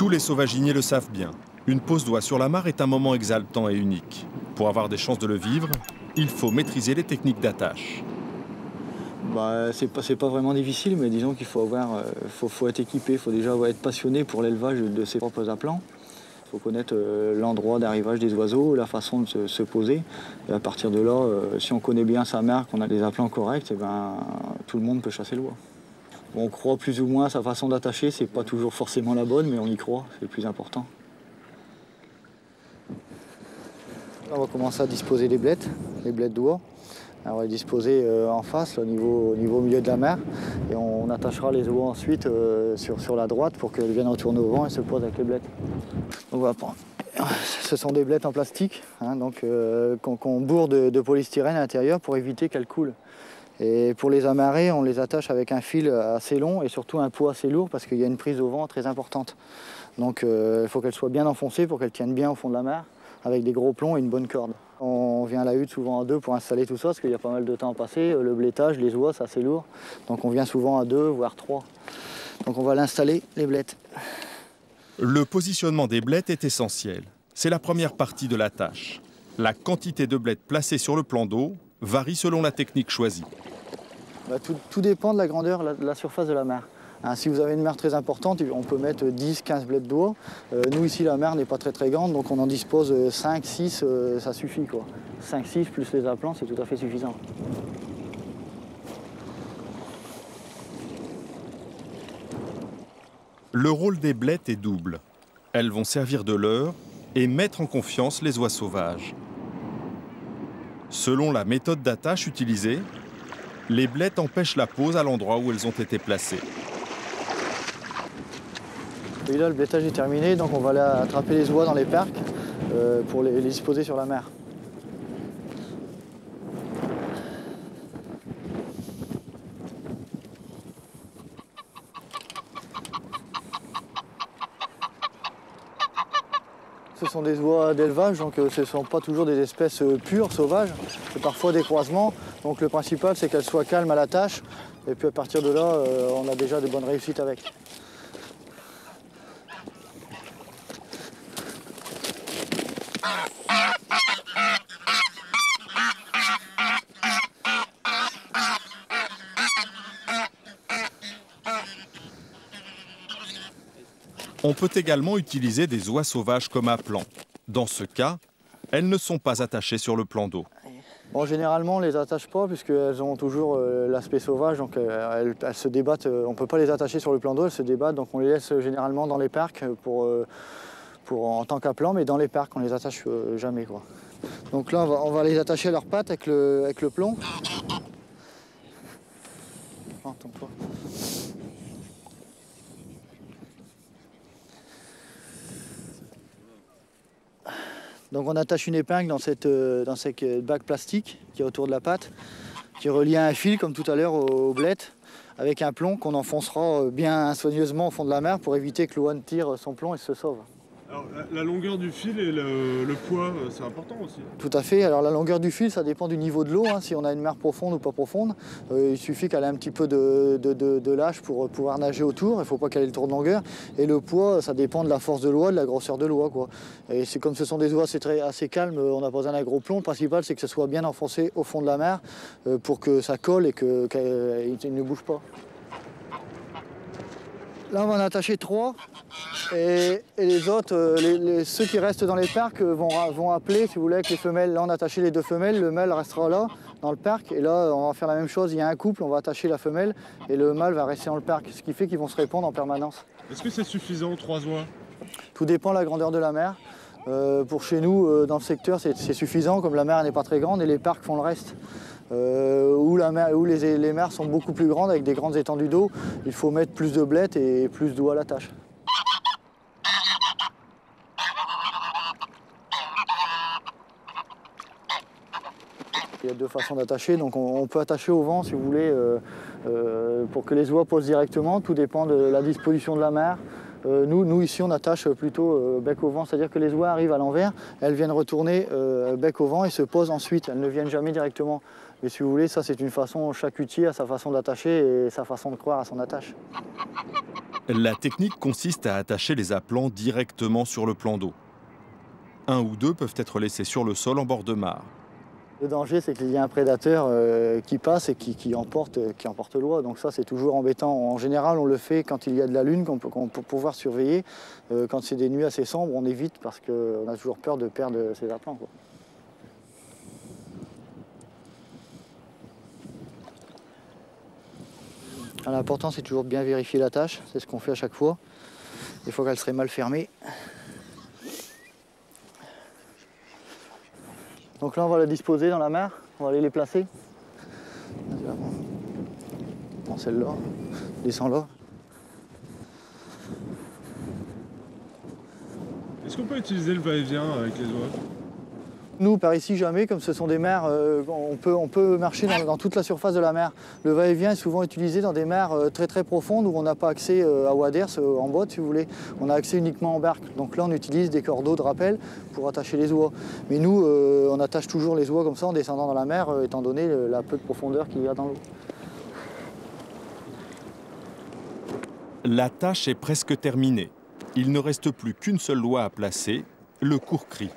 Tous les sauvaginiers le savent bien. Une pause d'oie sur la mare est un moment exaltant et unique. Pour avoir des chances de le vivre, il faut maîtriser les techniques d'attache. C'est pas vraiment difficile, mais disons qu'il faut être équipé, il faut déjà être passionné pour l'élevage de ses propres aplants. Il faut connaître l'endroit d'arrivage des oiseaux, la façon de se poser. Et à partir de là, si on connaît bien sa mère, qu'on a des aplants corrects, et tout le monde peut chasser l'oie. On croit plus ou moins à sa façon d'attacher, c'est pas toujours forcément la bonne, mais on y croit, c'est le plus important. Là, on va commencer à disposer les blettes d'oie. On va les disposer en face, au niveau milieu de la mer, et on attachera les oies ensuite sur la droite pour qu'elles viennent retourner au vent et se posent avec les blettes. Donc voilà, ce sont des blettes en plastique, qu'on bourre de polystyrène à l'intérieur pour éviter qu'elles coulent. Et pour les amarrer, on les attache avec un fil assez long et surtout un poids assez lourd parce qu'il y a une prise au vent très importante. Donc il faut qu'elles soient bien enfoncées pour qu'elles tiennent bien au fond de la mer, avec des gros plombs et une bonne corde. On vient à la hutte souvent à deux pour installer tout ça, parce qu'il y a pas mal de temps à passer. Le blétage, les oies, c'est assez lourd. Donc on vient souvent à deux, voire trois. Donc on va l'installer, les blettes. Le positionnement des blettes est essentiel. C'est la première partie de la tâche. La quantité de blettes placées sur le plan d'eau varie selon la technique choisie. Tout dépend de la grandeur, de la surface de la mer. Si vous avez une mer très importante, on peut mettre 10-15 blettes d'oie. Nous ici, la mer n'est pas très grande, donc on en dispose 5-6, ça suffit, quoi. 5-6 plus les aplants, c'est tout à fait suffisant. Le rôle des blettes est double. Elles vont servir de leurre et mettre en confiance les oies sauvages. Selon la méthode d'attache utilisée, les blettes empêchent la pose à l'endroit où elles ont été placées. Et là, le blétage est terminé, donc on va aller attraper les oies dans les perques pour les disposer sur la mer. Ce sont des oies d'élevage, donc ce ne sont pas toujours des espèces pures, sauvages. C'est parfois des croisements. Donc le principal, c'est qu'elles soient calmes à la tâche. Et puis à partir de là, on a déjà de bonnes réussites avec. On peut également utiliser des oies sauvages comme appelants. Dans ce cas, elles ne sont pas attachées sur le plan d'eau. Bon, généralement, on ne les attache pas puisqu'elles ont toujours l'aspect sauvage, donc elles se débattent. On ne peut pas les attacher sur le plan d'eau, elles se débattent, donc on les laisse généralement dans les parcs en tant qu'appelant, mais dans les parcs, on ne les attache jamais, quoi. Donc là, on va les attacher à leurs pattes avec le plomb. Attends-toi. Donc on attache une épingle dans cette bague plastique qui est autour de la patte, qui est reliée à un fil comme tout à l'heure aux blettes, avec un plomb qu'on enfoncera bien soigneusement au fond de la mer pour éviter que l'oie ne tire son plomb et se sauve. Alors la longueur du fil et le poids, c'est important aussi. Tout à fait. Alors la longueur du fil, ça dépend du niveau de l'eau, si on a une mer profonde ou pas profonde. Il suffit qu'elle ait un petit peu de lâche pour pouvoir nager autour. Il ne faut pas qu'elle ait le tour de longueur. Et le poids, ça dépend de la force de l'oie, de la grosseur de l'oie, quoi. Et c'est comme ce sont des oies assez calmes, on n'a pas besoin d'un gros plomb. Le principal, c'est que ce soit bien enfoncé au fond de la mer pour que ça colle et qu'elle ne bouge pas. Là, on va en attacher 3 et les autres, ceux qui restent dans les parcs vont appeler, si vous voulez, avec les femelles. Là, on a attaché les 2 femelles, le mâle restera là, dans le parc. Et là, on va faire la même chose, il y a un couple, on va attacher la femelle et le mâle va rester dans le parc, ce qui fait qu'ils vont se répondre en permanence. Est-ce que c'est suffisant, 3 oies? Tout dépend de la grandeur de la mer. Pour chez nous, dans le secteur, c'est suffisant, comme la mer n'est pas très grande et les parcs font le reste. Où les mers sont beaucoup plus grandes avec des grandes étendues d'eau, il faut mettre plus de blettes et plus d'eau à la tâche. Il y a 2 façons d'attacher, donc on peut attacher au vent si vous voulez pour que les oies posent directement, tout dépend de la disposition de la mer. Nous ici on attache plutôt bec au vent, c'est-à-dire que les oies arrivent à l'envers, elles viennent retourner bec au vent et se posent ensuite, elles ne viennent jamais directement. Mais si vous voulez, ça c'est une façon, chaque hutier a sa façon d'attacher et sa façon de croire à son attache. La technique consiste à attacher les appelants directement sur le plan d'eau. Un ou deux peuvent être laissés sur le sol en bord de mare. Le danger, c'est qu'il y a un prédateur qui passe et qui emporte l'oie. Donc ça, c'est toujours embêtant. En général, on le fait quand il y a de la lune, pour pouvoir surveiller. Quand c'est des nuits assez sombres, on évite parce qu'on a toujours peur de perdre ses appelants, quoi. L'important, c'est toujours de bien vérifier la tâche. C'est ce qu'on fait à chaque fois. Des fois qu'elle serait mal fermée. Donc là, on va la disposer dans la mer. On va aller les placer. Bon, celle-là. Descends là. Est-ce qu'on peut utiliser le va-et-vient avec les oies? Nous, par ici, jamais, comme ce sont des mers, on peut marcher dans toute la surface de la mer. Le va-et-vient est souvent utilisé dans des mers très très profondes où on n'a pas accès à waders en botte, si vous voulez. On a accès uniquement en barque. Donc là, on utilise des cordeaux de rappel pour attacher les oies. Mais nous, on attache toujours les oies comme ça en descendant dans la mer, étant donné la peu de profondeur qu'il y a dans l'eau. La tâche est presque terminée. Il ne reste plus qu'une seule oie à placer, le court-cri.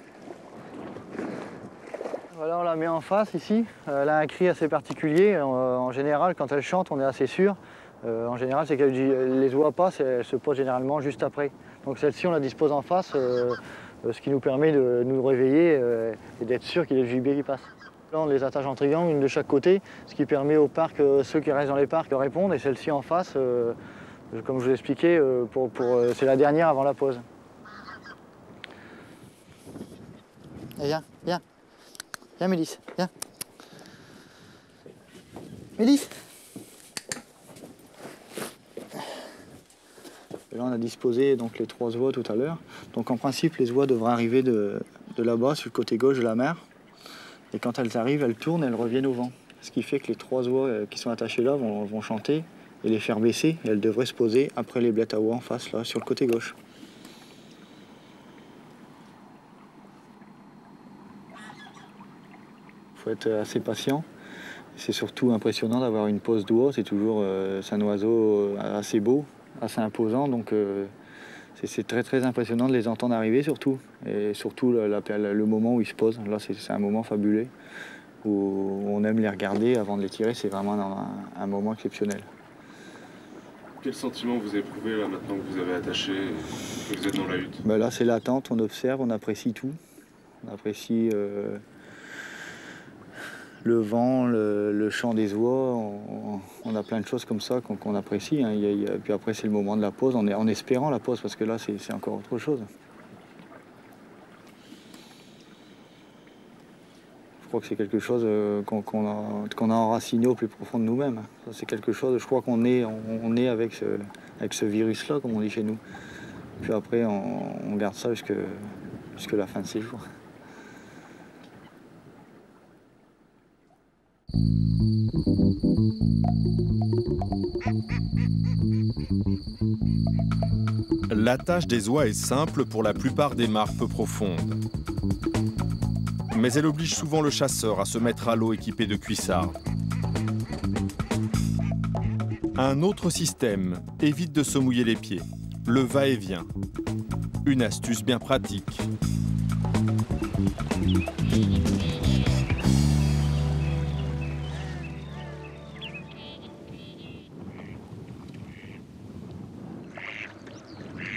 Voilà, on la met en face ici. Elle a un cri assez particulier. En général, quand elle chante, on est assez sûr. En général, c'est que les oies passent et elles se posent généralement juste après. Donc celle-ci, on la dispose en face, ce qui nous permet de nous réveiller et d'être sûr qu'il y a le gibier qui passe. Là, on les attache en triangle, une de chaque côté, ce qui permet au parc, ceux qui restent dans les parcs, de répondre. Et celle-ci en face, comme je vous l'ai expliqué, c'est la dernière avant la pause. Et viens, viens. Viens Mélis, viens. Mélis. Et là on a disposé donc, les 3 oies tout à l'heure. Donc en principe les oies devraient arriver de là-bas sur le côté gauche de la mer. Et quand elles arrivent, elles tournent et elles reviennent au vent. Ce qui fait que les 3 oies qui sont attachées là vont chanter et les faire baisser. Et elles devraient se poser après les blettes à oies en face là sur le côté gauche. Il faut être assez patient. C'est surtout impressionnant d'avoir une pose d'oie. C'est un oiseau assez beau, assez imposant. Donc c'est très très impressionnant de les entendre arriver surtout. Et surtout le moment où ils se posent. Là c'est un moment fabuleux où on aime les regarder avant de les tirer. C'est vraiment un moment exceptionnel. Quel sentiment vous éprouvez là maintenant que vous avez attaché et que vous êtes dans la hutte? Ben là c'est l'attente, on observe, on apprécie tout. On apprécie le vent, le chant des oies, on a plein de choses comme ça qu'on apprécie. Hein. Puis après, c'est le moment de la pause, en espérant la pause, parce que là, c'est encore autre chose. Je crois que c'est quelque chose qu'on a enraciné au plus profond de nous-mêmes. C'est quelque chose, je crois qu'on est avec ce virus-là, comme on dit chez nous. Puis après, on garde ça jusque la fin de ses jours. La tâche des oies est simple pour la plupart des mares peu profondes. Mais elle oblige souvent le chasseur à se mettre à l'eau équipé de cuissardes. Un autre système évite de se mouiller les pieds, le va-et-vient. Une astuce bien pratique.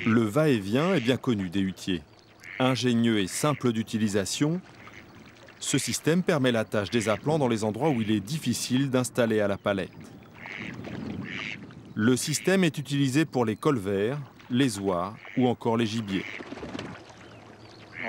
Le va-et-vient est bien connu des huttiers. Ingénieux et simple d'utilisation, ce système permet l'attache des appelants dans les endroits où il est difficile d'installer à la palette. Le système est utilisé pour les colverts, les oies ou encore les gibiers.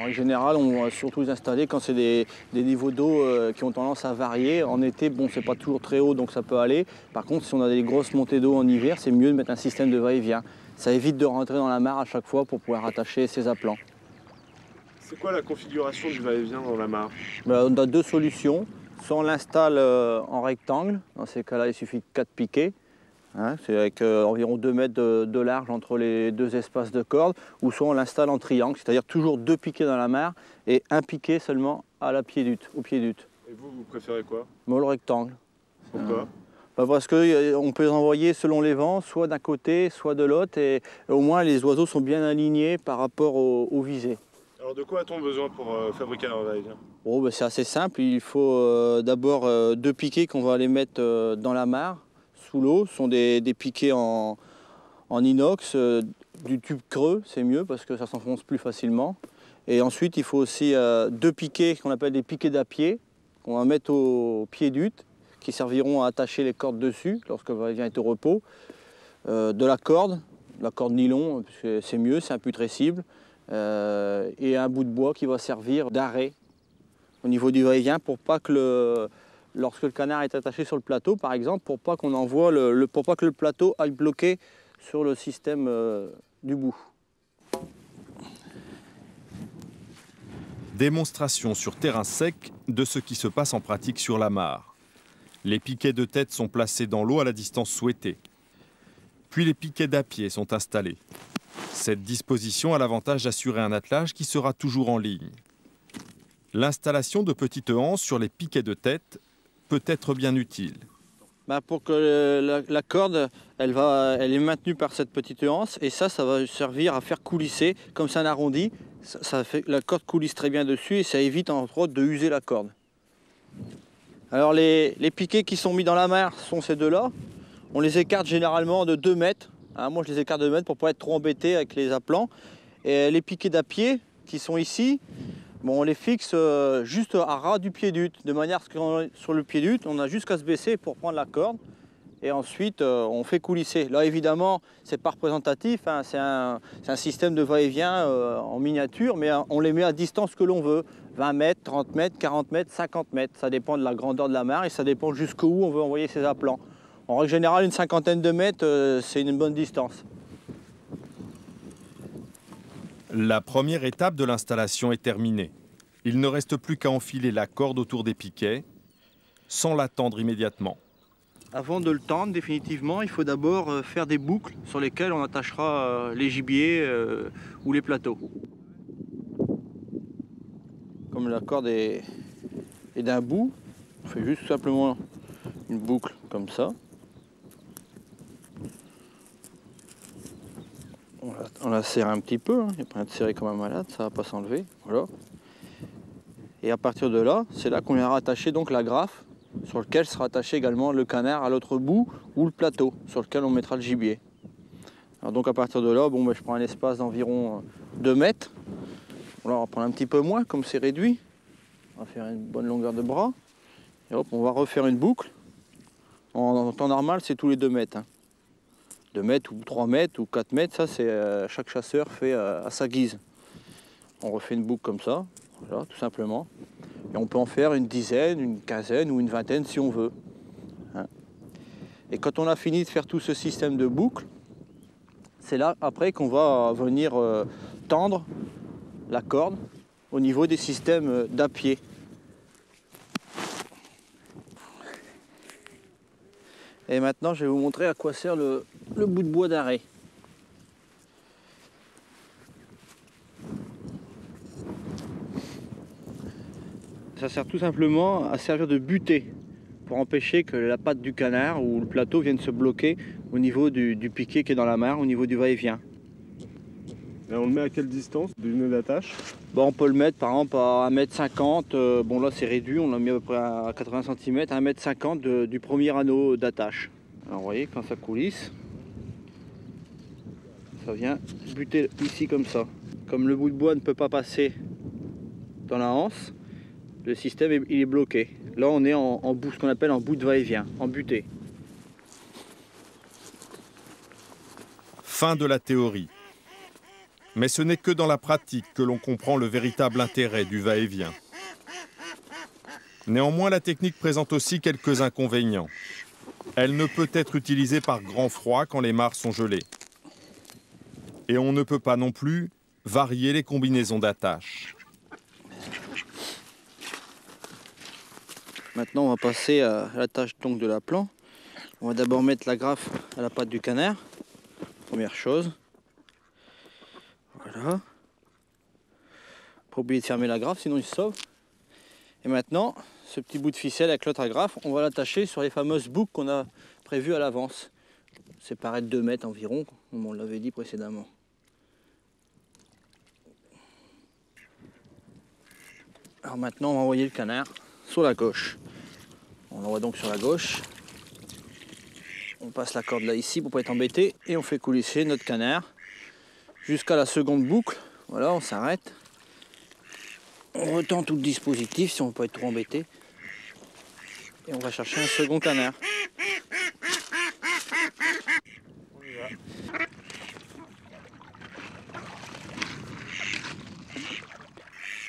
En général, on va surtout les installer quand c'est des niveaux d'eau qui ont tendance à varier. En été, bon, c'est pas toujours très haut, donc ça peut aller. Par contre, si on a des grosses montées d'eau en hiver, c'est mieux de mettre un système de va-et-vient. Ça évite de rentrer dans la mare à chaque fois pour pouvoir attacher ses appelants. C'est quoi la configuration du va-et-vient dans la mare? On a 2 solutions. Soit on l'installe en rectangle. Dans ces cas-là, il suffit de 4 piquets. Hein, c'est avec environ 2 mètres de large entre les 2 espaces de corde. Ou soit on l'installe en triangle, c'est-à-dire toujours 2 piquets dans la mare et 1 piquet seulement au pied d'hutte. Et vous préférez quoi? Le rectangle. Pourquoi? Parce qu'on peut les envoyer selon les vents, soit d'un côté, soit de l'autre, et au moins les oiseaux sont bien alignés par rapport aux visées. Alors de quoi a-t-on besoin pour fabriquer un va-et-vient? Bon, ben c'est assez simple, il faut d'abord 2 piquets qu'on va aller mettre dans la mare, sous l'eau. Ce sont des piquets en inox, du tube creux, c'est mieux parce que ça s'enfonce plus facilement. Et ensuite, il faut aussi 2 piquets qu'on appelle des piquets d'apier, qu'on va mettre au pied d'hutte, qui serviront à attacher les cordes dessus lorsque le va-et-vient est au repos. De la corde nylon, c'est mieux, c'est imputrescible. Et un bout de bois qui va servir d'arrêt au niveau du va-et-vient pour pas que lorsque le canard est attaché sur le plateau, par exemple, pour pas qu'on envoie pour pas que le plateau aille bloquer sur le système du bout. Démonstration sur terrain sec de ce qui se passe en pratique sur la mare. Les piquets de tête sont placés dans l'eau à la distance souhaitée. Puis les piquets d'apier sont installés. Cette disposition a l'avantage d'assurer un attelage qui sera toujours en ligne. L'installation de petites anses sur les piquets de tête peut être bien utile. Pour que la corde, elle est maintenue par cette petite anse, et ça va servir à faire coulisser, comme c'est un arrondi, ça fait, la corde coulisse très bien dessus et ça évite entre autres de user la corde. Alors les piquets qui sont mis dans la mare sont ces deux-là. On les écarte généralement de 2 mètres. Moi je les écarte de 2 mètres pour ne pas être trop embêté avec les appelants. Et les piquets d'apier qui sont ici, on les fixe juste à ras du pied d'hutte, de manière à ce que sur le pied d'hutte, on a juste qu'à se baisser pour prendre la corde. Et ensuite, on fait coulisser. Là, évidemment, ce n'est pas représentatif, hein, c'est un système de va-et-vient en miniature, mais on les met à distance que l'on veut. 20 mètres, 30 mètres, 40 mètres, 50 mètres. Ça dépend de la grandeur de la mare et ça dépend jusqu'où on veut envoyer ses appelants. En règle générale, une cinquantaine de mètres, c'est une bonne distance. La première étape de l'installation est terminée. Il ne reste plus qu'à enfiler la corde autour des piquets, sans la tendre immédiatement. Avant de le tendre définitivement, il faut d'abord faire des boucles sur lesquelles on attachera les gibiers ou les plateaux. Comme la corde est d'un bout, on fait juste simplement une boucle comme ça. On la serre un petit peu, il n'y a pas de serrer comme un malade, ça ne va pas s'enlever. Voilà. Et à partir de là, c'est là qu'on viendra attacher donc la graffe, sur lequel sera attaché également le canard à l'autre bout, ou le plateau sur lequel on mettra le gibier. Alors donc à partir de là, je prends un espace d'environ 2 mètres. Là, on va prendre un petit peu moins, comme c'est réduit. On va faire une bonne longueur de bras. Et hop, on va refaire une boucle. En temps normal, c'est tous les 2 mètres. 2 mètres ou 3 mètres ou 4 mètres, ça c'est chaque chasseur fait à sa guise. On refait une boucle comme ça, voilà, tout simplement. Et on peut en faire une dizaine, une quinzaine ou une vingtaine si on veut. Et quand on a fini de faire tout ce système de boucles, c'est là après qu'on va venir tendre la corde au niveau des systèmes d'apier. Et maintenant, je vais vous montrer à quoi sert le bout de bois d'arrêt. Ça sert tout simplement à servir de butée pour empêcher que la patte du canard ou le plateau vienne se bloquer au niveau du piquet qui est dans la mare, au niveau du va-et-vient. Et on le met à quelle distance du nœud d'attache? On peut le mettre par exemple à 1,50 m. Là c'est réduit, on l'a mis à peu près à 80 cm, à 1,50 m du premier anneau d'attache. Alors vous voyez, quand ça coulisse, ça vient buter ici comme ça. Comme le bout de bois ne peut pas passer dans la anse, le système il est bloqué. Là on est en bout, ce qu'on appelle en bout de va-et-vient, en butée. Fin de la théorie. Mais ce n'est que dans la pratique que l'on comprend le véritable intérêt du va-et-vient. Néanmoins, la technique présente aussi quelques inconvénients. Elle ne peut être utilisée par grand froid quand les mares sont gelées. Et on ne peut pas non plus varier les combinaisons d'attache. Maintenant, on va passer à l'attache donc de l'appelant. On va d'abord mettre la graffe à la patte du canard, première chose. Voilà. Pas oublier de fermer la graffe, sinon il se sauve. Et maintenant, ce petit bout de ficelle avec l'autre agrafe, on va l'attacher sur les fameuses boucles qu'on a prévues à l'avance. Séparées de 2 mètres environ, comme on l'avait dit précédemment. Alors maintenant, on va envoyer le canard sur la gauche. On l'envoie donc sur la gauche. On passe la corde là ici pour ne pas être embêté et on fait coulisser notre canard jusqu'à la seconde boucle. Voilà, on s'arrête. On retend tout le dispositif si on ne veut pas être trop embêté. Et on va chercher un second canard. On y va.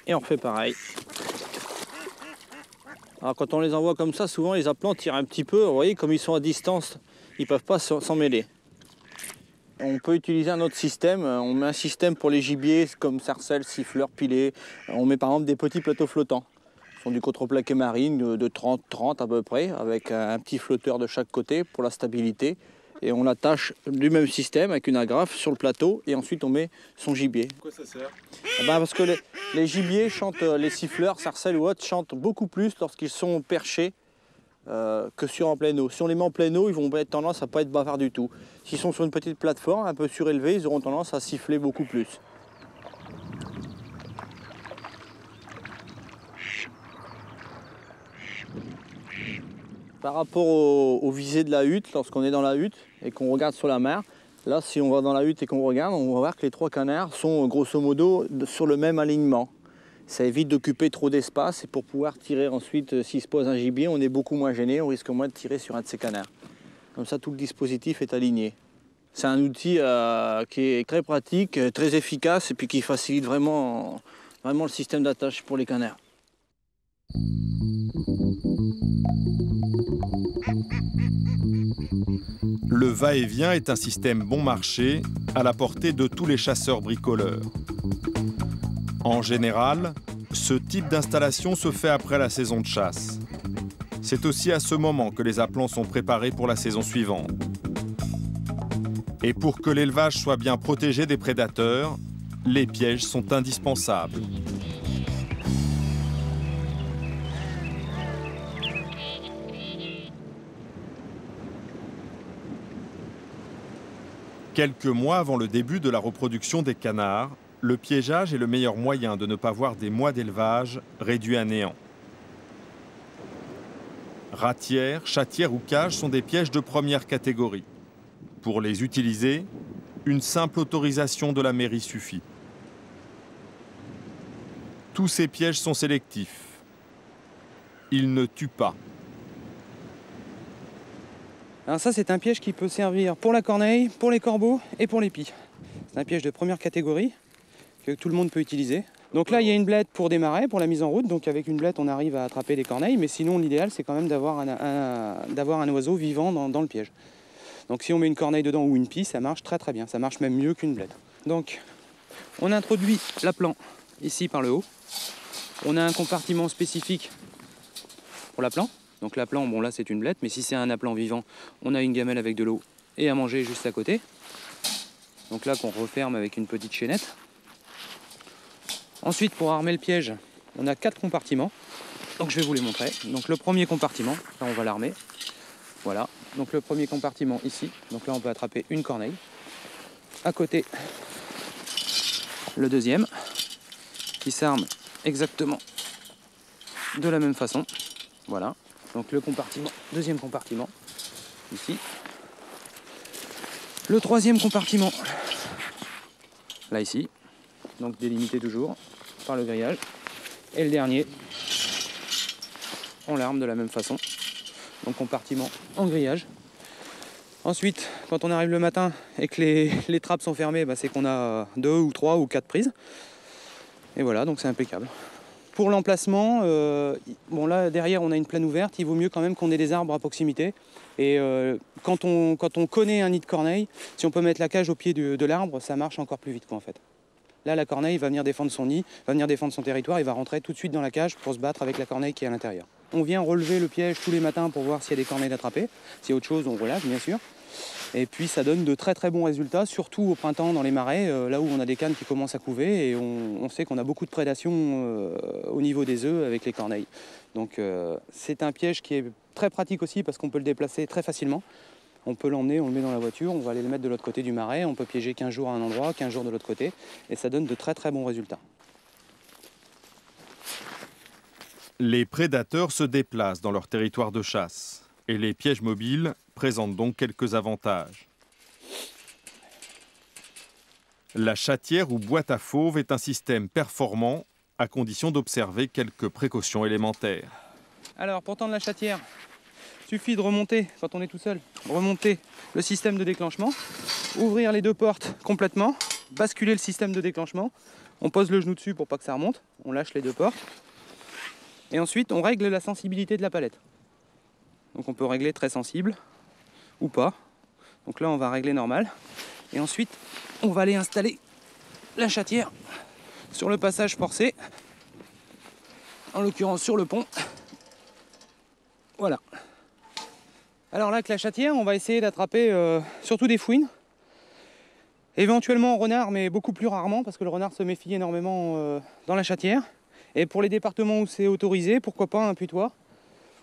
Et on refait pareil. Alors quand on les envoie comme ça, souvent les appelants tirent un petit peu. Vous voyez, comme ils sont à distance, ils ne peuvent pas s'en mêler. On peut utiliser un autre système. On met un système pour les gibiers comme sarcelles, siffleurs, pilets. On met par exemple des petits plateaux flottants. Ce sont du contreplaqué marine de 30 à peu près, avec un petit flotteur de chaque côté pour la stabilité. Et on l'attache du même système avec une agrafe sur le plateau et ensuite on met son gibier. Pourquoi ça sert? Parce que les gibiers chantent, les siffleurs, sarcelles ou autres, chantent beaucoup plus lorsqu'ils sont perchés que sur en pleine eau. Si on les met en pleine eau, ils vont avoir tendance à ne pas être bavards du tout. S'ils sont sur une petite plateforme un peu surélevée, ils auront tendance à siffler beaucoup plus. Par rapport aux visées de la hutte, lorsqu'on est dans la hutte et qu'on regarde sur la mer, là si on va dans la hutte et qu'on regarde, on va voir que les 3 canards sont grosso modo sur le même alignement. Ça évite d'occuper trop d'espace et pour pouvoir tirer ensuite, s'il se pose un gibier, on est beaucoup moins gêné, on risque moins de tirer sur un de ces canards. Comme ça tout le dispositif est aligné. C'est un outil qui est très pratique, très efficace et puis qui facilite vraiment le système d'attache pour les canards. Le va-et-vient est un système bon marché à la portée de tous les chasseurs bricoleurs. En général, ce type d'installation se fait après la saison de chasse. C'est aussi à ce moment que les appelants sont préparés pour la saison suivante. Et pour que l'élevage soit bien protégé des prédateurs, les pièges sont indispensables. Quelques mois avant le début de la reproduction des canards, le piégeage est le meilleur moyen de ne pas voir des mois d'élevage réduits à néant. Ratières, chatières ou cages sont des pièges de première catégorie. Pour les utiliser, une simple autorisation de la mairie suffit. Tous ces pièges sont sélectifs. Ils ne tuent pas. Alors ça, c'est un piège qui peut servir pour la corneille, pour les corbeaux et pour les pies. C'est un piège de première catégorie que tout le monde peut utiliser. Donc là, il y a une blette pour démarrer, pour la mise en route. Donc avec une blette, on arrive à attraper les corneilles. Mais sinon, l'idéal, c'est quand même d'avoir un oiseau vivant dans le piège. Donc si on met une corneille dedans ou une pie, ça marche très très bien. Ça marche même mieux qu'une blette. Donc on introduit l'appelant ici par le haut. On a un compartiment spécifique pour l'appelant. Donc l'appelant, bon là c'est une blette, mais si c'est un appelant vivant, on a une gamelle avec de l'eau et à manger juste à côté. Donc là qu'on referme avec une petite chaînette. Ensuite, pour armer le piège, on a 4 compartiments. Donc je vais vous les montrer. Donc le premier compartiment, là on va l'armer. Voilà. Donc le premier compartiment ici. Donc là on peut attraper une corneille. À côté, le deuxième, qui s'arme exactement de la même façon. Voilà. Donc le compartiment, deuxième compartiment, ici. Le troisième compartiment, là ici. Donc délimité toujours par le grillage. Et le dernier, on l'arme de la même façon. Donc compartiment en grillage. Ensuite, quand on arrive le matin et que les trappes sont fermées, c'est qu'on a 2 ou 3 ou 4 prises. Et voilà, donc c'est impeccable. Pour l'emplacement, bon là derrière on a une plaine ouverte, il vaut mieux quand même qu'on ait des arbres à proximité. Et quand on connaît un nid de corneille, si on peut mettre la cage au pied de l'arbre, ça marche encore plus vite en fait. Là la corneille va venir défendre son nid, va venir défendre son territoire, il va rentrer tout de suite dans la cage pour se battre avec la corneille qui est à l'intérieur. On vient relever le piège tous les matins pour voir s'il y a des corneilles d'attraper. S'il y a autre chose, on relâche bien sûr. Et puis ça donne de très très bons résultats, surtout au printemps dans les marais, là où on a des cannes qui commencent à couver et on sait qu'on a beaucoup de prédation au niveau des œufs avec les corneilles. Donc c'est un piège qui est très pratique aussi parce qu'on peut le déplacer très facilement. On peut l'emmener, on le met dans la voiture, on va aller le mettre de l'autre côté du marais, on peut piéger 15 jours à un endroit, 15 jours de l'autre côté, et ça donne de très très bons résultats. Les prédateurs se déplacent dans leur territoire de chasse et les pièges mobiles présentent donc quelques avantages. La chatière ou boîte à fauve est un système performant à condition d'observer quelques précautions élémentaires. Alors pour tendre la chatière, il suffit de remonter, quand on est tout seul, remonter le système de déclenchement, ouvrir les deux portes complètement, basculer le système de déclenchement, on pose le genou dessus pour pas que ça remonte, on lâche les deux portes, et ensuite on règle la sensibilité de la palette. Donc on peut régler très sensible ou pas. Donc là on va régler normal. Et ensuite on va aller installer la chatière sur le passage forcé. En l'occurrence sur le pont. Voilà. Alors là avec la chatière on va essayer d'attraper surtout des fouines. Éventuellement renard mais beaucoup plus rarement parce que le renard se méfie énormément dans la chatière. Et pour les départements où c'est autorisé, pourquoi pas un putois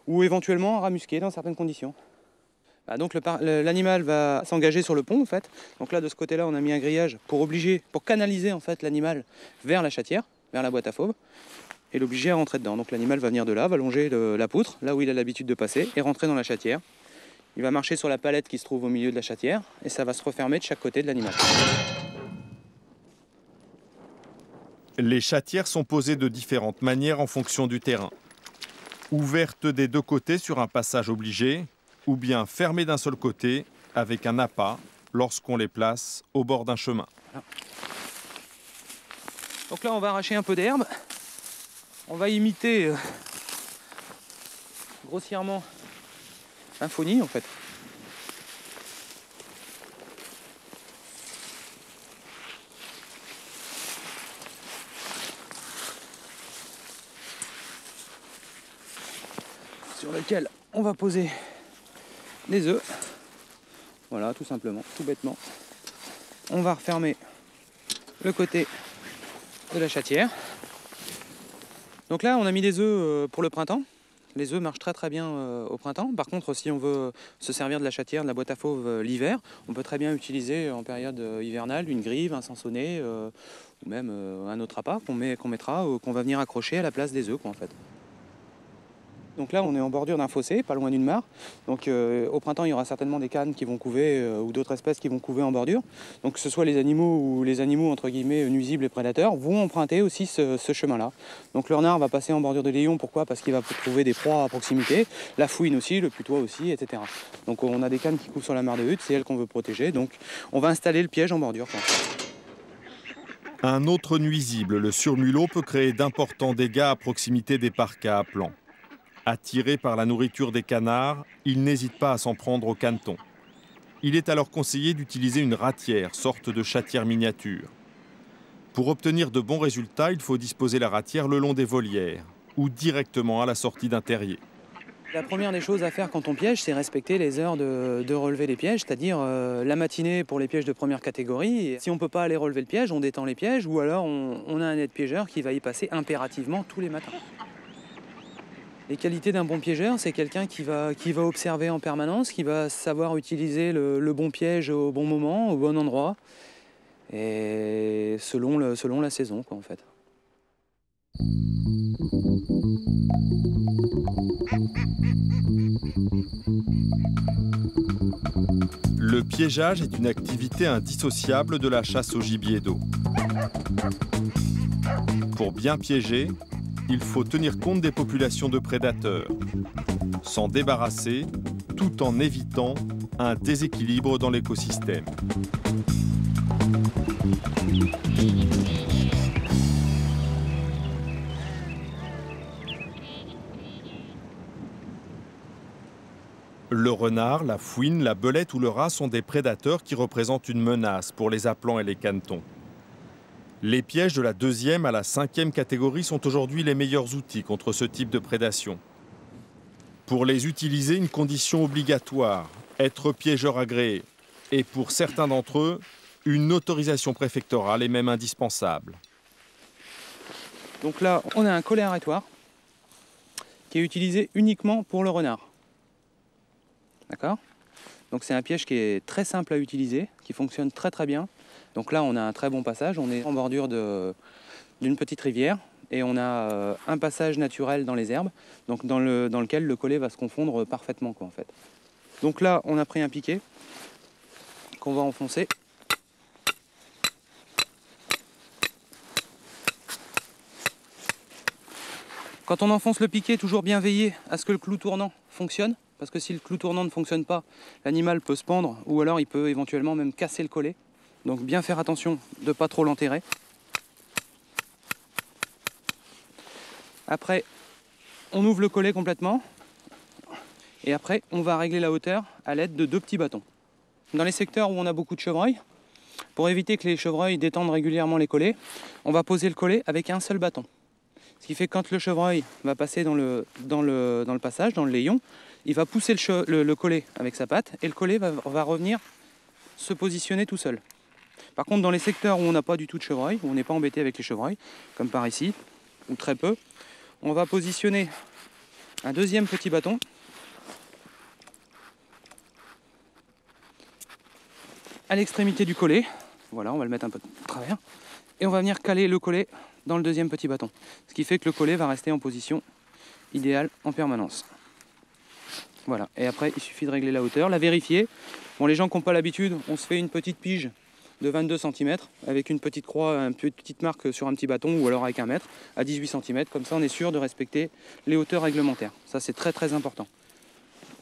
ou éventuellement un rat musqué dans certaines conditions. Donc l'animal va s'engager sur le pont en fait. Donc là de ce côté-là on a mis un grillage pour canaliser en fait l'animal vers la chatière, vers la boîte à fauve, et l'obliger à rentrer dedans. Donc l'animal va venir de là, va longer la poutre, là où il a l'habitude de passer, et rentrer dans la chatière. Il va marcher sur la palette qui se trouve au milieu de la chatière, et ça va se refermer de chaque côté de l'animal. Les chatières sont posées de différentes manières en fonction du terrain. Ouvertes des deux côtés sur un passage obligé, ou bien fermées d'un seul côté avec un appât lorsqu'on les place au bord d'un chemin. Voilà. Donc là on va arracher un peu d'herbe, on va imiter grossièrement un faunie en fait. Sur lequel on va poser les œufs. Voilà, tout simplement, tout bêtement. On va refermer le côté de la chatière. Donc là, on a mis des œufs pour le printemps. Les œufs marchent très très bien au printemps. Par contre, si on veut se servir de la chatière, de la boîte à fauve l'hiver, on peut très bien utiliser en période hivernale une grive, un sansonnet ou même un autre appât qu'on mettra ou qu'on va venir accrocher à la place des œufs en fait. Donc là, on est en bordure d'un fossé, pas loin d'une mare. Donc au printemps, il y aura certainement des cannes qui vont couver ou d'autres espèces qui vont couver en bordure. Donc que ce soit les animaux ou les animaux entre guillemets nuisibles et prédateurs vont emprunter aussi ce chemin-là. Donc le renard va passer en bordure de lion, pourquoi? Parce qu'il va trouver des proies à proximité. La fouine aussi, le putois aussi, etc. Donc on a des cannes qui couvent sur la mare de hutte, c'est elles qu'on veut protéger. Donc on va installer le piège en bordure. Un autre nuisible, le surmulot, peut créer d'importants dégâts à proximité des parcs à appelants. Attiré par la nourriture des canards, il n'hésite pas à s'en prendre aux canetons. Il est alors conseillé d'utiliser une ratière, sorte de chatière miniature. Pour obtenir de bons résultats, il faut disposer la ratière le long des volières ou directement à la sortie d'un terrier. La première des choses à faire quand on piège, c'est respecter les heures de relever les pièges, c'est-à-dire la matinée pour les pièges de première catégorie. Et si on ne peut pas aller relever le piège, on détend les pièges ou alors on a un aide-piégeur qui va y passer impérativement tous les matins. Les qualités d'un bon piégeur, c'est quelqu'un qui va observer en permanence, qui va savoir utiliser le bon piège au bon moment, au bon endroit, et selon la saison, quoi, en fait. Le piégeage est une activité indissociable de la chasse au gibier d'eau. Pour bien piéger, il faut tenir compte des populations de prédateurs, s'en débarrasser tout en évitant un déséquilibre dans l'écosystème. Le renard, la fouine, la belette ou le rat sont des prédateurs qui représentent une menace pour les appelants et les canetons. Les pièges de la 2e à la 5e catégorie sont aujourd'hui les meilleurs outils contre ce type de prédation. Pour les utiliser, une condition obligatoire, Être piégeur agréé et pour certains d'entre eux, une autorisation préfectorale est même indispensable. Donc là, on a un collet arrêtoire qui est utilisé uniquement pour le renard. D'accord? Donc c'est un piège qui est très simple à utiliser, qui fonctionne très très bien. Donc là, on a un très bon passage, on est en bordure d'une petite rivière et on a un passage naturel dans les herbes, donc dans lequel le collet va se confondre parfaitement, quoi, en fait. Donc là, on a pris un piquet qu'on va enfoncer. Quand on enfonce le piquet, toujours bien veiller à ce que le clou tournant fonctionne, parce que si le clou tournant ne fonctionne pas, l'animal peut se pendre ou alors il peut éventuellement même casser le collet. Donc bien faire attention de ne pas trop l'enterrer. Après, on ouvre le collet complètement et après on va régler la hauteur à l'aide de 2 petits bâtons. Dans les secteurs où on a beaucoup de chevreuils, pour éviter que les chevreuils détendent régulièrement les collets, on va poser le collet avec un seul bâton. Ce qui fait que quand le chevreuil va passer dans le passage, dans le layon, il va pousser le collet avec sa patte et le collet va revenir se positionner tout seul. Par contre, dans les secteurs où on n'a pas du tout de chevreuil, où on n'est pas embêté avec les chevreuils, comme par ici, ou très peu, on va positionner un deuxième petit bâton à l'extrémité du collet. Voilà, on va le mettre un peu de travers. Et on va venir caler le collet dans le deuxième petit bâton. Ce qui fait que le collet va rester en position idéale en permanence. Voilà, et après il suffit de régler la hauteur, la vérifier. Bon, les gens qui n'ont pas l'habitude, on se fait une petite pige de 22 cm avec une petite croix, une petite marque sur un petit bâton ou alors avec 1 mètre à 18 cm. Comme ça on est sûr de respecter les hauteurs réglementaires. Ça c'est très très important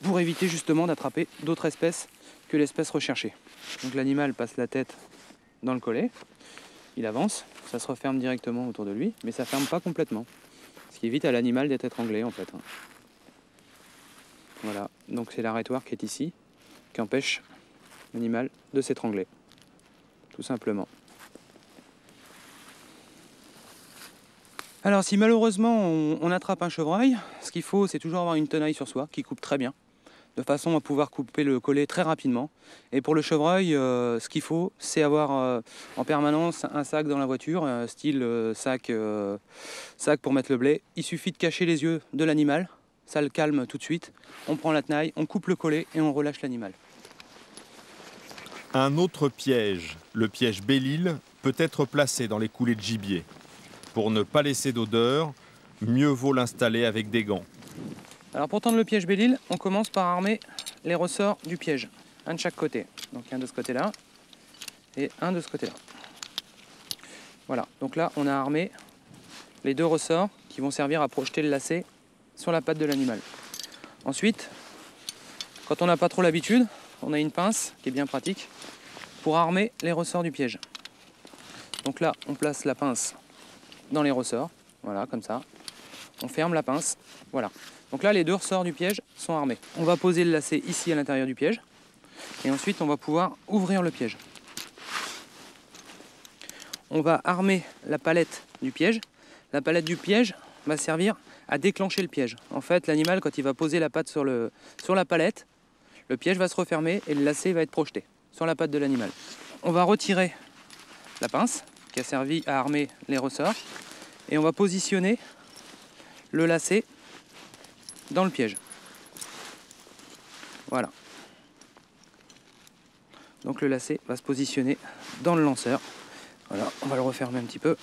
pour éviter justement d'attraper d'autres espèces que l'espèce recherchée. Donc l'animal passe la tête dans le collet, il avance, ça se referme directement autour de lui, mais ça ne ferme pas complètement. Ce qui évite à l'animal d'être étranglé en fait. Voilà, donc c'est l'arrêtoire qui est ici, qui empêche l'animal de s'étrangler, tout simplement. Alors si malheureusement on attrape un chevreuil, ce qu'il faut c'est toujours avoir une tenaille sur soi qui coupe très bien, de façon à pouvoir couper le collet très rapidement. Et pour le chevreuil, ce qu'il faut c'est avoir en permanence un sac dans la voiture, style sac pour mettre le blé. Il suffit de cacher les yeux de l'animal, ça le calme tout de suite. On prend la tenaille, on coupe le collet et on relâche l'animal. Un autre piège, le piège Belle-Île, peut être placé dans les coulées de gibier. Pour ne pas laisser d'odeur, mieux vaut l'installer avec des gants. Alors pour tendre le piège Belle-Île, on commence par armer les ressorts du piège, un de chaque côté. Donc un de ce côté-là et un de ce côté-là. Voilà, donc là on a armé les 2 ressorts qui vont servir à projeter le lacet sur la patte de l'animal. Ensuite, quand on n'a pas trop l'habitude, on a une pince qui est bien pratique pour armer les ressorts du piège. Donc là, on place la pince dans les ressorts, voilà, comme ça. On ferme la pince, voilà. Donc là, les 2 ressorts du piège sont armés. On va poser le lacet ici à l'intérieur du piège et ensuite on va pouvoir ouvrir le piège. On va armer la palette du piège. La palette du piège va servir à déclencher le piège. En fait, l'animal, quand il va poser la patte sur la palette, le piège va se refermer et le lacet va être projeté sur la patte de l'animal. On va retirer la pince qui a servi à armer les ressorts et on va positionner le lacet dans le piège. Voilà. Donc le lacet va se positionner dans le lanceur. Voilà, on va le refermer un petit peu.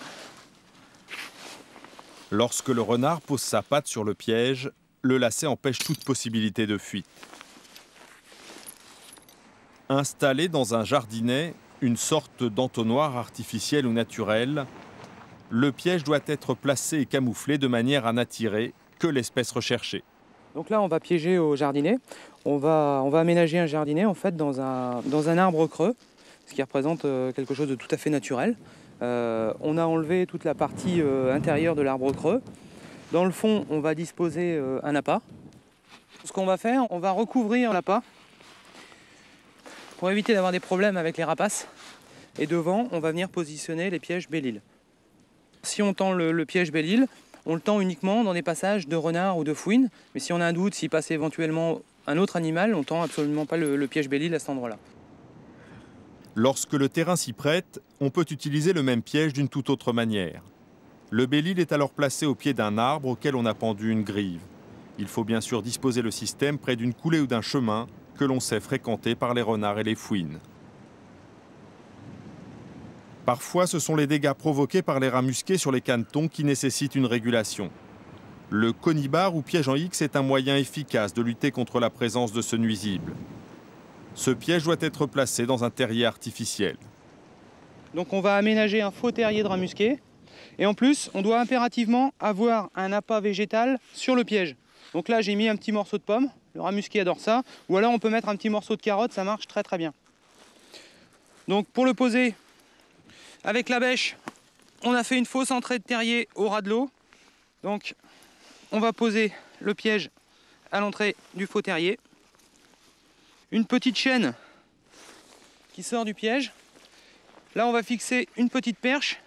Lorsque le renard pose sa patte sur le piège, le lacet empêche toute possibilité de fuite. Installé dans un jardinet, une sorte d'entonnoir artificiel ou naturel, le piège doit être placé et camouflé de manière à n'attirer que l'espèce recherchée. Donc là, on va piéger au jardinet. On va aménager un jardinet en fait dans un arbre creux, ce qui représente quelque chose de tout à fait naturel. On a enlevé toute la partie intérieure de l'arbre creux. Dans le fond, on va disposer un appât. Ce qu'on va faire, on va recouvrir l'appât pour éviter d'avoir des problèmes avec les rapaces. Et devant, on va venir positionner les pièges Belle-Île. Si on tend le piège Belle-Île, on le tend uniquement dans des passages de renards ou de fouines. Mais si on a un doute, s'il passe éventuellement un autre animal, on tend absolument pas le piège Belle-Île à cet endroit-là. Lorsque le terrain s'y prête, on peut utiliser le même piège d'une toute autre manière. Le Belle-Île est alors placé au pied d'un arbre auquel on a pendu une grive. Il faut bien sûr disposer le système près d'une coulée ou d'un chemin que l'on sait fréquenté par les renards et les fouines. Parfois, ce sont les dégâts provoqués par les rats musqués sur les canetons qui nécessitent une régulation. Le conibar ou piège en X est un moyen efficace de lutter contre la présence de ce nuisible. Ce piège doit être placé dans un terrier artificiel. Donc on va aménager un faux terrier de rat musqué. Et en plus, on doit impérativement avoir un appât végétal sur le piège. Donc là, j'ai mis un petit morceau de pomme. Le rat musqué adore ça. Ou alors, on peut mettre un petit morceau de carotte. Ça marche très très bien. Donc pour le poser, avec la bêche, on a fait une fausse entrée de terrier au ras de l'eau. Donc on va poser le piège à l'entrée du faux terrier. Une petite chaîne qui sort du piège. Là, on va fixer une petite perche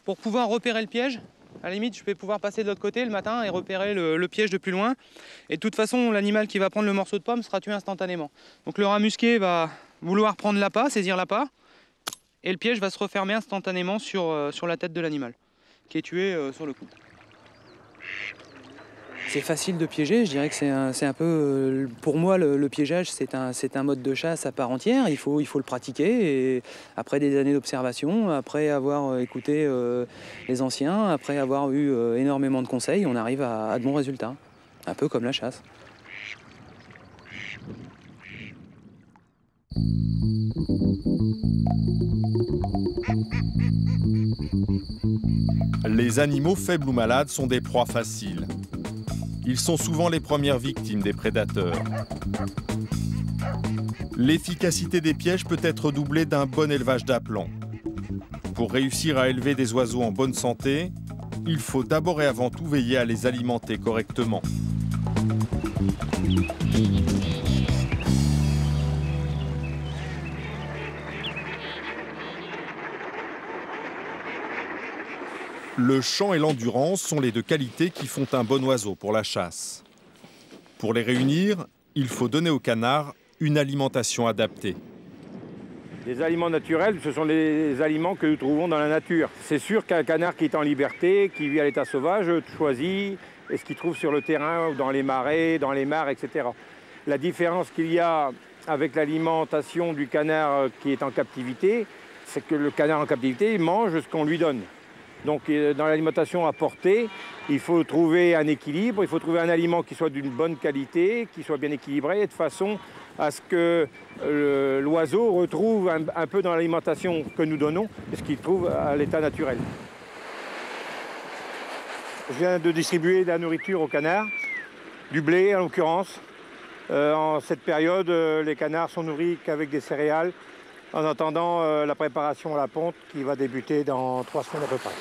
pour pouvoir repérer le piège. À la limite, je vais pouvoir passer de l'autre côté le matin et repérer le piège de plus loin. Et de toute façon, l'animal qui va prendre le morceau de pomme sera tué instantanément. Donc le rat musqué va vouloir prendre l'appât, saisir l'appât, et le piège va se refermer instantanément sur la tête de l'animal, qui est tué sur le coup. C'est facile de piéger, je dirais que c'est un peu... Pour moi, le piégeage, c'est un mode de chasse à part entière. Il faut le pratiquer. Et après des années d'observation, après avoir écouté les anciens, après avoir eu énormément de conseils, on arrive à de bons résultats. Un peu comme la chasse. Les animaux faibles ou malades sont des proies faciles. Ils sont souvent les premières victimes des prédateurs. L'efficacité des pièges peut être doublée d'un bon élevage d'aplants. Pour réussir à élever des oiseaux en bonne santé, il faut d'abord et avant tout veiller à les alimenter correctement. Le chant et l'endurance sont les deux qualités qui font un bon oiseau pour la chasse. Pour les réunir, il faut donner au canard une alimentation adaptée. Les aliments naturels, ce sont les aliments que nous trouvons dans la nature. C'est sûr qu'un canard qui est en liberté, qui vit à l'état sauvage, choisit ce qu'il trouve sur le terrain, dans les marais, dans les mares, etc. La différence qu'il y a avec l'alimentation du canard qui est en captivité, c'est que le canard en captivité mange ce qu'on lui donne. Donc dans l'alimentation apportée, il faut trouver un équilibre, il faut trouver un aliment qui soit d'une bonne qualité, qui soit bien équilibré, de façon à ce que l'oiseau retrouve un peu dans l'alimentation que nous donnons, ce qu'il trouve à l'état naturel. Je viens de distribuer de la nourriture aux canards, du blé en l'occurrence. En cette période, les canards sont nourris qu'avec des céréales, en attendant la préparation à la ponte qui va débuter dans 3 semaines à peu près.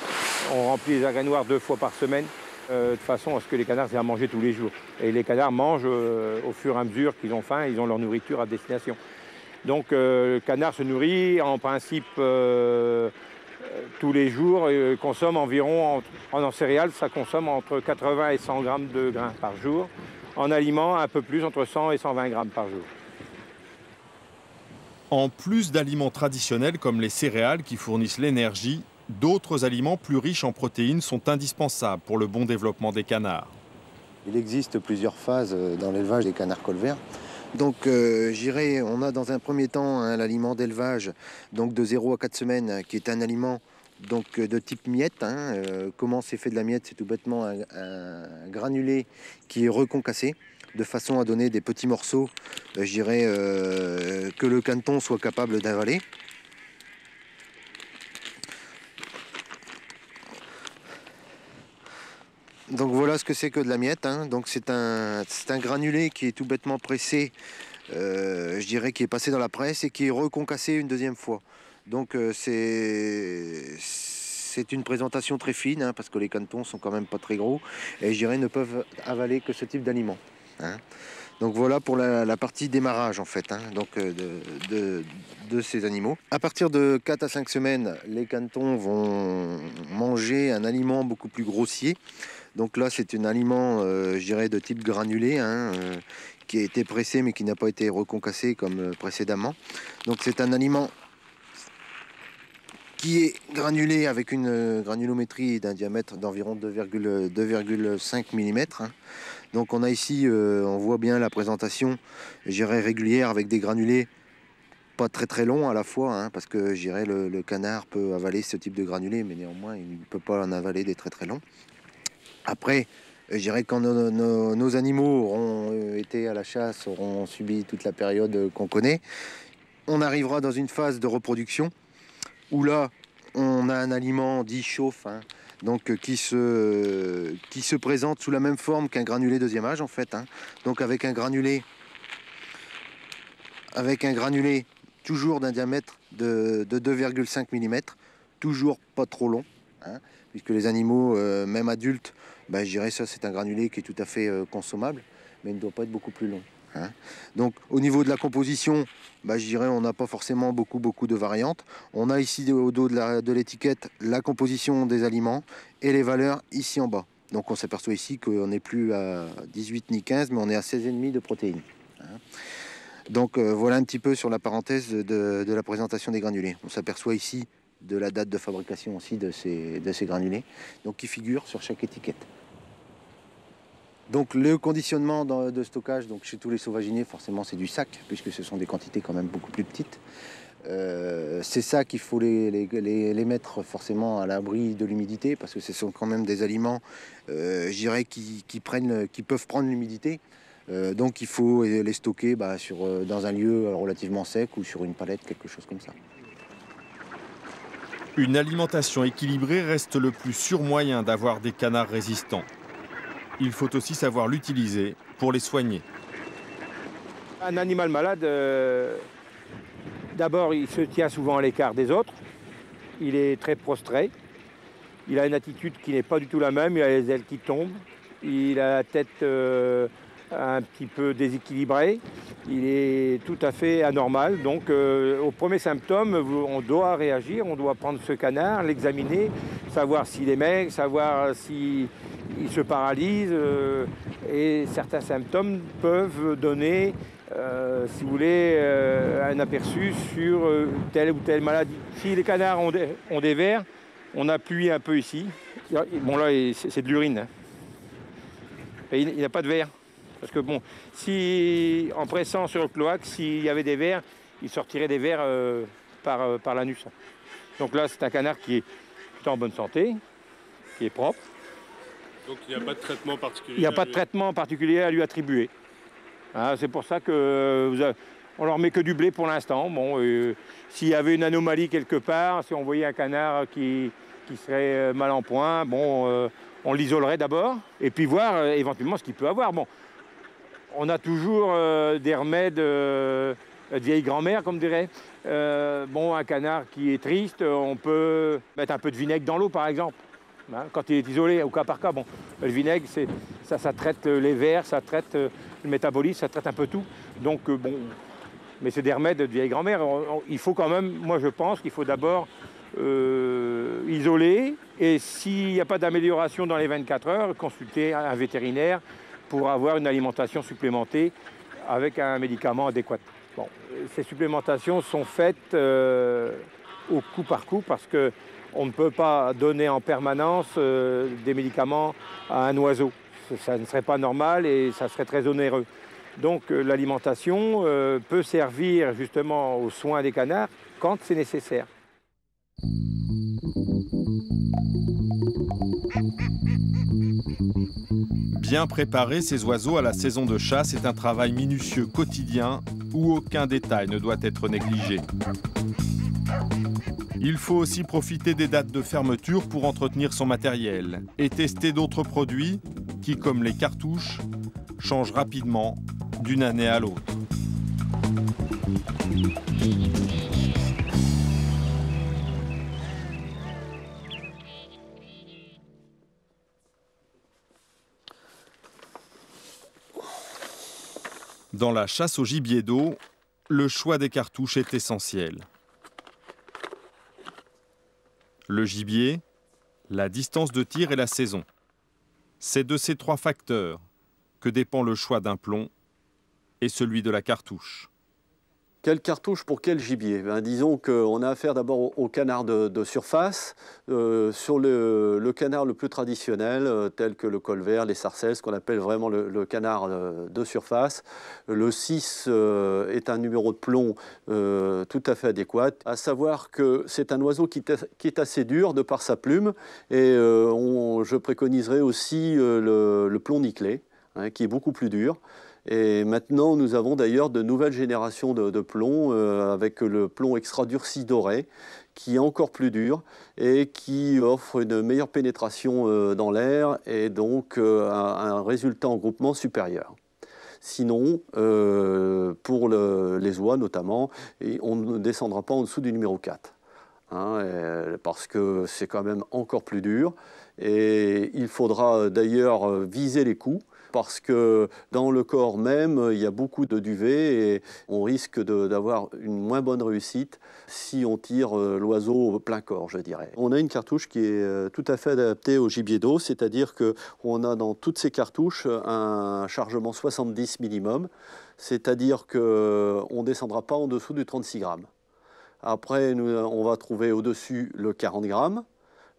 On remplit les agranoirs 2 fois par semaine, de façon à ce que les canards aient à manger tous les jours. Et les canards mangent au fur et à mesure qu'ils ont faim, ils ont leur nourriture à destination. Donc le canard se nourrit en principe tous les jours, et consomme environ, en céréales, ça consomme entre 80 et 100 grammes de grains par jour. En aliments, un peu plus, entre 100 et 120 grammes par jour. En plus d'aliments traditionnels comme les céréales qui fournissent l'énergie, d'autres aliments plus riches en protéines sont indispensables pour le bon développement des canards. Il existe plusieurs phases dans l'élevage des canards colverts. Donc on a dans un premier temps l'aliment d'élevage donc de 0 à 4 semaines qui est un aliment donc, de type miette. Comment c'est fait de la miette? C'est tout bêtement un granulé qui est reconcassé de façon à donner des petits morceaux, que le caneton soit capable d'avaler. Donc voilà ce que c'est que de la miette. Donc c'est un granulé qui est tout bêtement pressé, qui est passé dans la presse et qui est reconcassé une deuxième fois. Donc c'est une présentation très fine, parce que les canetons sont quand même pas très gros et ne peuvent avaler que ce type d'aliment. Donc voilà pour la partie démarrage en fait, de ces animaux. À partir de 4 à 5 semaines, les canetons vont manger un aliment beaucoup plus grossier. Donc là, c'est un aliment, je dirais, de type granulé, hein, qui a été pressé mais qui n'a pas été reconcassé comme précédemment. Donc c'est un aliment qui est granulé avec une granulométrie d'un diamètre d'environ 2,5 mm. Hein. Donc on a ici, on voit bien la présentation, je dirais, régulière avec des granulés pas très longs à la fois, hein, parce que je dirais, le canard peut avaler ce type de granulés, mais néanmoins il ne peut pas en avaler des très longs. Après, je dirais, quand nos animaux auront été à la chasse, auront subi toute la période qu'on connaît, on arrivera dans une phase de reproduction où là, on a un aliment dit chauffe, hein, donc qui se présente sous la même forme qu'un granulé deuxième âge, en fait. Hein, donc avec un granulé toujours d'un diamètre de 2,5 mm, toujours pas trop long, hein, puisque les animaux, même adultes, ben, je dirais ça, c'est un granulé qui est tout à fait consommable, mais il ne doit pas être beaucoup plus long. Hein. Donc au niveau de la composition, ben, je dirais on n'a pas forcément beaucoup de variantes. On a ici au dos de l'étiquette la composition des aliments et les valeurs ici en bas. Donc on s'aperçoit ici qu'on n'est plus à 18 ni 15, mais on est à 16,5 de protéines. Hein. Donc voilà un petit peu sur la parenthèse de la présentation des granulés. On s'aperçoit ici de la date de fabrication aussi de ces granulés, donc qui figurent sur chaque étiquette. Donc le conditionnement de stockage, donc chez tous les sauvaginés, forcément c'est du sac, puisque ce sont des quantités quand même beaucoup plus petites. C'est ça qu'il faut les mettre forcément à l'abri de l'humidité, parce que ce sont quand même des aliments, je dirais, qui peuvent prendre l'humidité. Donc il faut les stocker dans un lieu relativement sec ou sur une palette, quelque chose comme ça. Une alimentation équilibrée reste le plus sûr moyen d'avoir des canards résistants. Il faut aussi savoir l'utiliser pour les soigner. Un animal malade, d'abord, il se tient souvent à l'écart des autres. Il est très prostré. Il a une attitude qui n'est pas du tout la même. Il a les ailes qui tombent. Il a la tête un petit peu déséquilibrée. Il est tout à fait anormal. Donc, au premier symptôme, on doit réagir. On doit prendre ce canard, l'examiner, savoir s'il est maigre, savoir s'il se paralyse. Et certains symptômes peuvent donner, si vous voulez, un aperçu sur telle ou telle maladie. Si les canards ont des vers, on appuie un peu ici. Bon là, c'est de l'urine. Hein. Et il n'y a pas de vers. Parce que bon, si en pressant sur le cloaque, s'il y avait des vers, il sortirait des vers par l'anus. Donc là, c'est un canard qui est plutôt en bonne santé, qui est propre. Donc il n'y a pas de traitement particulier. Il n'y a pas de traitement particulier à lui attribuer. Hein, c'est pour ça que on leur met que du blé pour l'instant. Bon, s'il y avait une anomalie quelque part, si on voyait un canard qui serait mal en point, bon, on l'isolerait d'abord et puis voir éventuellement ce qu'il peut avoir. Bon, on a toujours des remèdes de vieille grand-mère, comme dirait. Bon, un canard qui est triste, on peut mettre un peu de vinaigre dans l'eau, par exemple. Hein, quand il est isolé, au cas par cas, bon, le vinaigre, ça traite les vers, ça traite le métabolisme, ça traite un peu tout. Donc, bon, mais c'est des remèdes de vieille grand-mère. Il faut quand même, moi je pense qu'il faut d'abord isoler, et s'il n'y a pas d'amélioration dans les 24 heures, consulter un vétérinaire pour avoir une alimentation supplémentée avec un médicament adéquat. Bon, ces supplémentations sont faites au coup par coup parce qu'on ne peut pas donner en permanence des médicaments à un oiseau. Ça ne serait pas normal et ça serait très onéreux. Donc l'alimentation peut servir justement aux soins des canards quand c'est nécessaire. Bien préparer ces oiseaux à la saison de chasse est un travail minutieux quotidien où aucun détail ne doit être négligé. Il faut aussi profiter des dates de fermeture pour entretenir son matériel et tester d'autres produits qui, comme les cartouches, changent rapidement d'une année à l'autre. Dans la chasse au gibier d'eau, le choix des cartouches est essentiel. Le gibier, la distance de tir et la saison. C'est de ces 3 facteurs que dépend le choix d'un plomb et celui de la cartouche. Quelle cartouche pour quel gibier? Disons qu'on a affaire d'abord au canard de surface. Sur le canard le plus traditionnel, tel que le colvert, les sarcelles, ce qu'on appelle vraiment le canard de surface. Le 6 est un numéro de plomb tout à fait adéquat. À savoir que c'est un oiseau qui est assez dur de par sa plume. Et je préconiserais aussi le plomb nickelé, hein, qui est beaucoup plus dur. Et maintenant, nous avons d'ailleurs de nouvelles générations de plomb avec le plomb extra durci doré, qui est encore plus dur et qui offre une meilleure pénétration dans l'air et donc un résultat en groupement supérieur. Sinon, pour les oies notamment, on ne descendra pas en dessous du numéro 4. Hein, parce que c'est quand même encore plus dur. Et il faudra d'ailleurs viser les coups, parce que dans le corps même, il y a beaucoup de duvet et on risque d'avoir une moins bonne réussite si on tire l'oiseau au plein corps, je dirais. On a une cartouche qui est tout à fait adaptée au gibier d'eau, c'est-à-dire qu'on a dans toutes ces cartouches un chargement 70 minimum, c'est-à-dire qu'on ne descendra pas en dessous du 36 grammes. Après, on va trouver au-dessus le 40 grammes,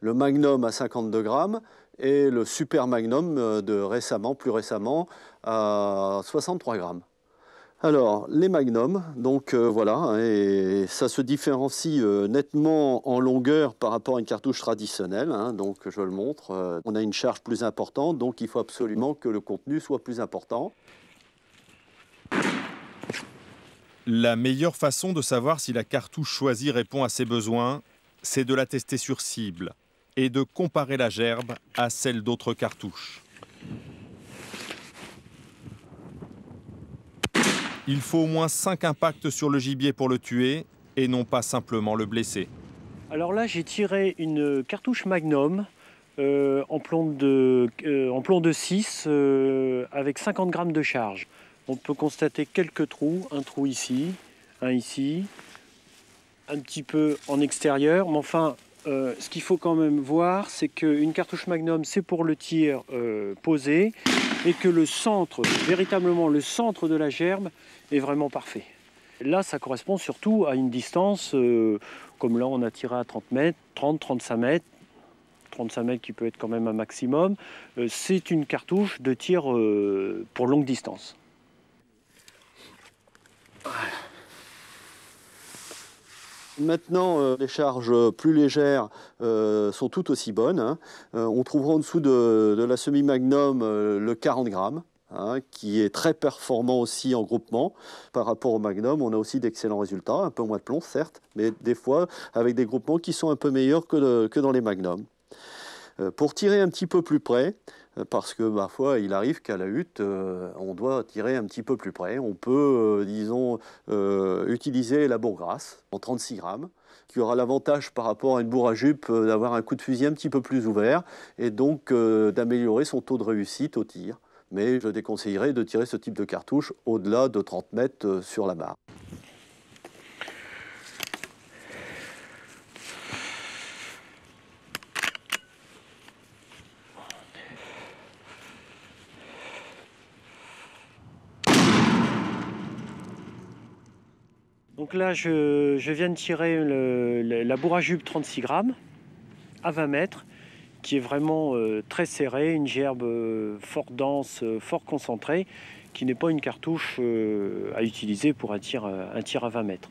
le magnum à 52 grammes et le super magnum plus récemment, à 63 grammes. Alors, les magnums, donc voilà, et ça se différencie nettement en longueur par rapport à une cartouche traditionnelle, hein, donc je le montre. On a une charge plus importante, donc il faut absolument que le contenu soit plus important. La meilleure façon de savoir si la cartouche choisie répond à ses besoins, c'est de la tester sur cible et de comparer la gerbe à celle d'autres cartouches. Il faut au moins 5 impacts sur le gibier pour le tuer et non pas simplement le blesser. Alors là, j'ai tiré une cartouche Magnum en plomb de 6 avec 50 grammes de charge. On peut constater quelques trous, un trou ici, un ici, un petit peu en extérieur, mais enfin, ce qu'il faut quand même voir, c'est qu'une cartouche Magnum, c'est pour le tir posé, et que le centre, véritablement le centre de la gerbe, est vraiment parfait. Là, ça correspond surtout à une distance, comme là on a tiré à 30 mètres, 30-35 mètres, 35 mètres qui peut être quand même un maximum. C'est une cartouche de tir pour longue distance. Maintenant, les charges plus légères sont toutes aussi bonnes. Hein. On trouvera en dessous de la semi-magnum le 40 grammes, hein, qui est très performant aussi en groupement. Par rapport au magnum, on a aussi d'excellents résultats, un peu moins de plomb certes, mais des fois avec des groupements qui sont un peu meilleurs que dans les magnums. Pour tirer un petit peu plus près, parce que parfois il arrive qu'à la hutte, on doit tirer un petit peu plus près. On peut, disons, utiliser la bourgrasse en 36 grammes, qui aura l'avantage par rapport à une bourre à jupe d'avoir un coup de fusil un petit peu plus ouvert et donc d'améliorer son taux de réussite au tir. Mais je déconseillerais de tirer ce type de cartouche au-delà de 30 mètres sur la barre. Donc là, je viens de tirer la bourre à jupe 36 grammes à 20 mètres, qui est vraiment très serrée, une gerbe fort dense, fort concentrée, qui n'est pas une cartouche à utiliser pour un tir à 20 mètres.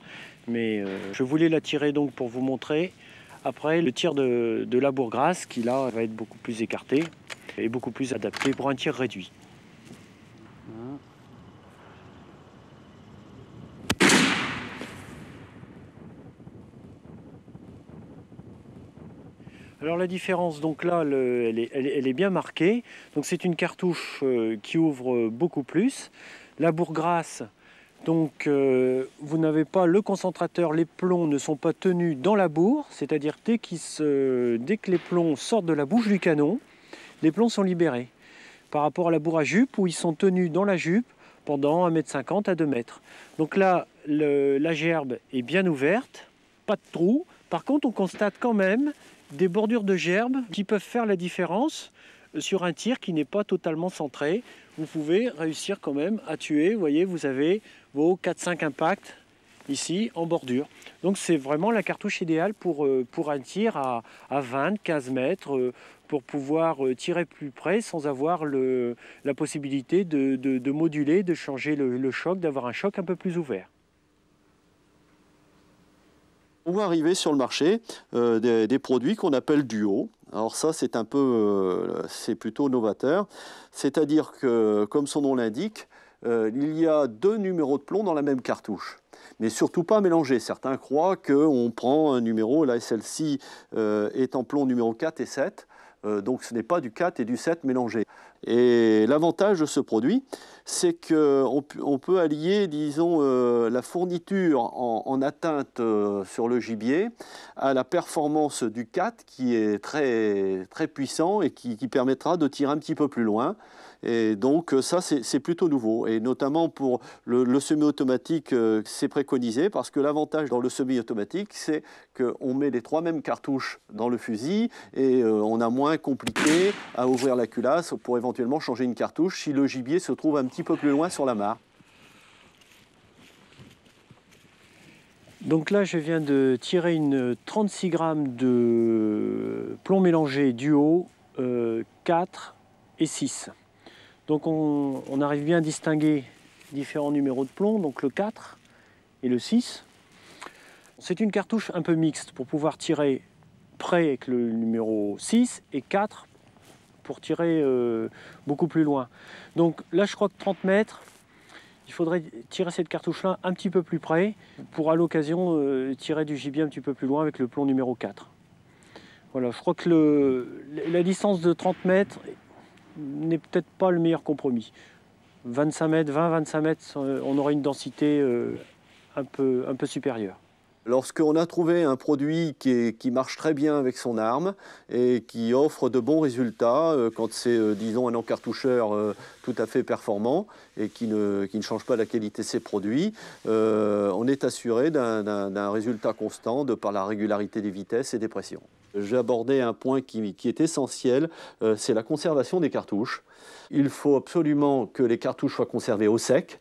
Mais je voulais la tirer donc pour vous montrer après le tir de la bourgrasse, qui là va être beaucoup plus écarté et beaucoup plus adapté pour un tir réduit. Alors la différence, donc là, elle est bien marquée. Donc c'est une cartouche qui ouvre beaucoup plus. La bourgrasse, donc vous n'avez pas le concentrateur, les plombs ne sont pas tenus dans la bourre, c'est-à-dire dès que les plombs sortent de la bouche du canon, les plombs sont libérés. Par rapport à la bourre à jupe, où ils sont tenus dans la jupe pendant 1,50 m à 2 m. Donc là, la gerbe est bien ouverte, pas de trou. Par contre, on constate quand même des bordures de gerbe qui peuvent faire la différence sur un tir qui n'est pas totalement centré, vous pouvez réussir quand même à tuer. Vous voyez, vous avez vos 4-5 impacts ici en bordure. Donc c'est vraiment la cartouche idéale pour un tir à 20-15 mètres, pour pouvoir tirer plus près sans avoir la possibilité de moduler, de changer le choc, d'avoir un choc un peu plus ouvert. On voit arriver sur le marché des produits qu'on appelle duo. Alors ça, c'est plutôt novateur. C'est-à-dire que, comme son nom l'indique, il y a 2 numéros de plomb dans la même cartouche. Mais surtout pas mélangés. Certains croient qu'on prend un numéro, là celle-ci est en plomb numéro 4 et 7. Donc ce n'est pas du 4 et du 7 mélangés. Et l'avantage de ce produit, c'est qu'on peut allier, disons, la fourniture en atteinte sur le gibier à la performance du 4 qui est très, très puissant et qui permettra de tirer un petit peu plus loin. Et donc ça, c'est plutôt nouveau. Et notamment pour le semi-automatique, c'est préconisé parce que l'avantage dans le semi-automatique, c'est qu'on met les 3 mêmes cartouches dans le fusil et on a moins compliqué à ouvrir la culasse pour éventuellement changer une cartouche si le gibier se trouve un petit peu plus loin sur la mare. Donc là, je viens de tirer une 36 grammes de plomb mélangé duo 4 et 6. Donc on arrive bien à distinguer différents numéros de plomb, donc le 4 et le 6. C'est une cartouche un peu mixte pour pouvoir tirer près avec le numéro 6 et 4 pour tirer beaucoup plus loin. Donc là, je crois que 30 mètres, il faudrait tirer cette cartouche-là un petit peu plus près pour à l'occasion tirer du gibier un petit peu plus loin avec le plomb numéro 4. Voilà, je crois que la distance de 30 mètres n'est peut-être pas le meilleur compromis. 25 mètres, 20-25 mètres, on aura une densité un peu supérieure. Lorsqu'on a trouvé un produit qui marche très bien avec son arme et qui offre de bons résultats, quand c'est, disons, un encartoucheur tout à fait performant et qui ne change pas la qualité de ses produits, on est assuré d'un résultat constant de par la régularité des vitesses et des pressions. J'ai abordé un point qui est essentiel, c'est la conservation des cartouches. Il faut absolument que les cartouches soient conservées au sec,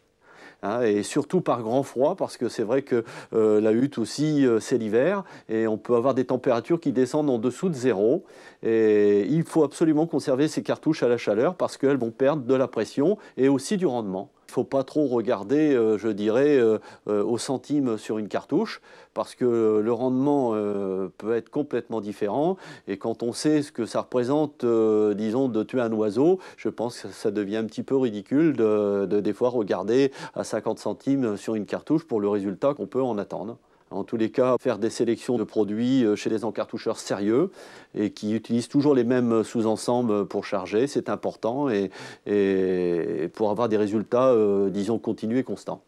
et surtout par grand froid, parce que c'est vrai que la hutte aussi, c'est l'hiver, et on peut avoir des températures qui descendent en dessous de 0. Et il faut absolument conserver ces cartouches à la chaleur, parce qu'elles vont perdre de la pression et aussi du rendement. Il ne faut pas trop regarder, je dirais, au centime sur une cartouche, parce que le rendement peut être complètement différent. Et quand on sait ce que ça représente, disons, de tuer un oiseau, je pense que ça devient un petit peu ridicule de des fois regarder à 50 centimes sur une cartouche pour le résultat qu'on peut en attendre. En tous les cas, faire des sélections de produits chez des encartoucheurs sérieux et qui utilisent toujours les mêmes sous-ensembles pour charger, c'est important et pour avoir des résultats, disons, continus et constants.